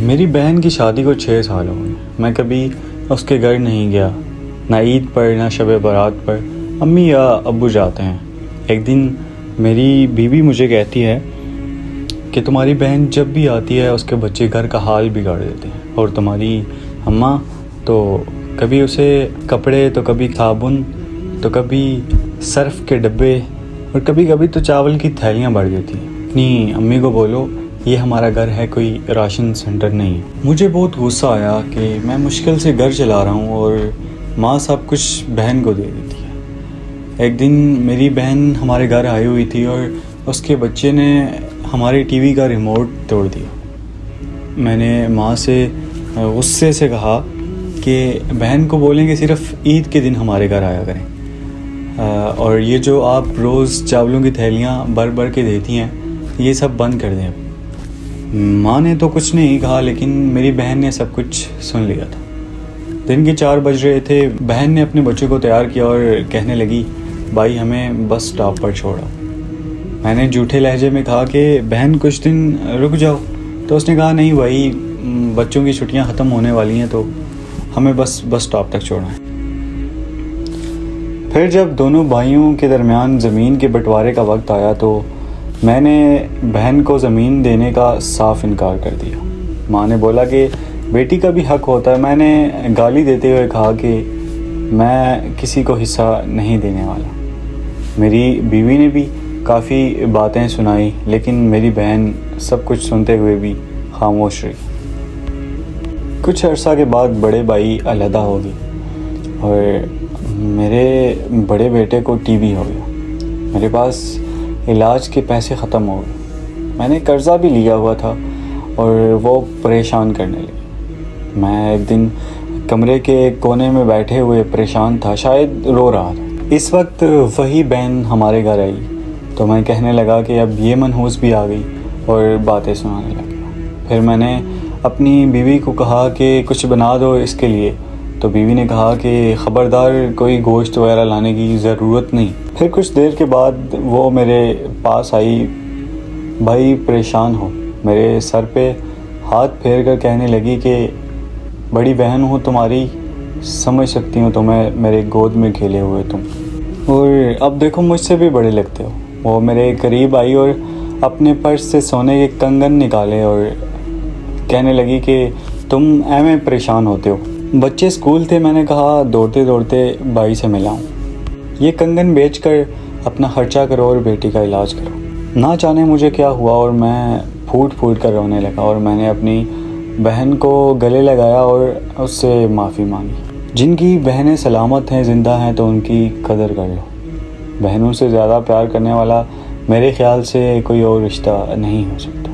میری بہن کی شادی کو 6 سال ہو گئے. میں کبھی اس کے گھر نہیں گیا، نہ عید پر نہ شب برات پر. امی یا ابو جاتے ہیں. ایک دن میری بیوی مجھے کہتی ہے کہ تمہاری بہن جب بھی آتی ہے اس کے بچے گھر کا حال بگاڑ دیتے ہیں، اور تمہاری اماں تو کبھی اسے کپڑے، تو کبھی صابن، تو کبھی صرف کے ڈبے، اور کبھی کبھی تو چاول کی تھیلیاں بھر دیتی ہیں. اپنی امی کو بولو یہ ہمارا گھر ہے، کوئی راشن سینٹر نہیں. مجھے بہت غصہ آیا کہ میں مشکل سے گھر چلا رہا ہوں اور ماں سب کچھ بہن کو دے دیتی ہے. ایک دن میری بہن ہمارے گھر آئی ہوئی تھی اور اس کے بچے نے ہمارے ٹی وی کا ریموٹ توڑ دیا. میں نے ماں سے غصے سے کہا کہ بہن کو بولیں کہ صرف عید کے دن ہمارے گھر آیا کریں، اور یہ جو آپ روز چاولوں کی تھیلیاں بھر بھر کے دیتی ہیں یہ سب بند کر دیں. ماں نے تو کچھ نہیں کہا، لیکن میری بہن نے سب کچھ سن لیا تھا. دن کے 4 بج رہے تھے. بہن نے اپنے بچوں کو تیار کیا اور کہنے لگی بھائی ہمیں بس سٹاپ پر چھوڑا. میں نے جھوٹے لہجے میں کہا کہ بہن کچھ دن رک جاؤ. تو اس نے کہا نہیں بھائی، بچوں کی چھٹیاں ختم ہونے والی ہیں تو ہمیں بس سٹاپ تک چھوڑنا ہے. پھر جب دونوں بھائیوں کے درمیان زمین کے بٹوارے کا وقت آیا تو میں نے بہن کو زمین دینے کا صاف انکار کر دیا. ماں نے بولا کہ بیٹی کا بھی حق ہوتا ہے. میں نے گالی دیتے ہوئے کہا کہ میں کسی کو حصہ نہیں دینے والا. میری بیوی نے بھی کافی باتیں سنائی، لیکن میری بہن سب کچھ سنتے ہوئے بھی خاموش رہی. کچھ عرصہ کے بعد بڑے بھائی علیحدہ ہو گئے اور میرے بڑے بیٹے کو ٹی بی ہو گیا. میرے پاس علاج کے پیسے ختم ہو گئے. میں نے قرضہ بھی لیا ہوا تھا اور وہ پریشان کرنے لگے. میں ایک دن کمرے کے ایک کونے میں بیٹھے ہوئے پریشان تھا، شاید رو رہا تھا. اس وقت وہی بہن ہمارے گھر آئی تو میں کہنے لگا کہ اب یہ منحوس بھی آ گئی اور باتیں سنانے لگی. پھر میں نے اپنی بیوی کو کہا کہ کچھ بنا دو اس کے لیے. تو بیوی نے کہا کہ خبردار کوئی گوشت وغیرہ لانے کی ضرورت نہیں. پھر کچھ دیر کے بعد وہ میرے پاس آئی. بھائی پریشان ہو. میرے سر پہ ہاتھ پھیر کر کہنے لگی کہ بڑی بہن ہوں تمہاری، سمجھ سکتی ہوں تمہیں، میرے گود میں کھیلے ہوئے تم، اور اب دیکھو مجھ سے بھی بڑے لگتے ہو. وہ میرے قریب آئی اور اپنے پرس سے سونے کے کنگن نکالے اور کہنے لگی کہ تم ایویں پریشان ہوتے ہو. بچے اسکول تھے. میں نے کہا دوڑتے دوڑتے بھائی سے ملا ہوں. یہ کنگن بیچ کر اپنا خرچہ کرو اور بیٹی کا علاج کرو. نہ جانے مجھے کیا ہوا اور میں پھوٹ پھوٹ کر رونے لگا، اور میں نے اپنی بہن کو گلے لگایا اور اس سے معافی مانگی. جن کی بہنیں سلامت ہیں، زندہ ہیں، تو ان کی قدر کر لو. بہنوں سے زیادہ پیار کرنے والا میرے خیال سے کوئی اور رشتہ نہیں ہو سکتا.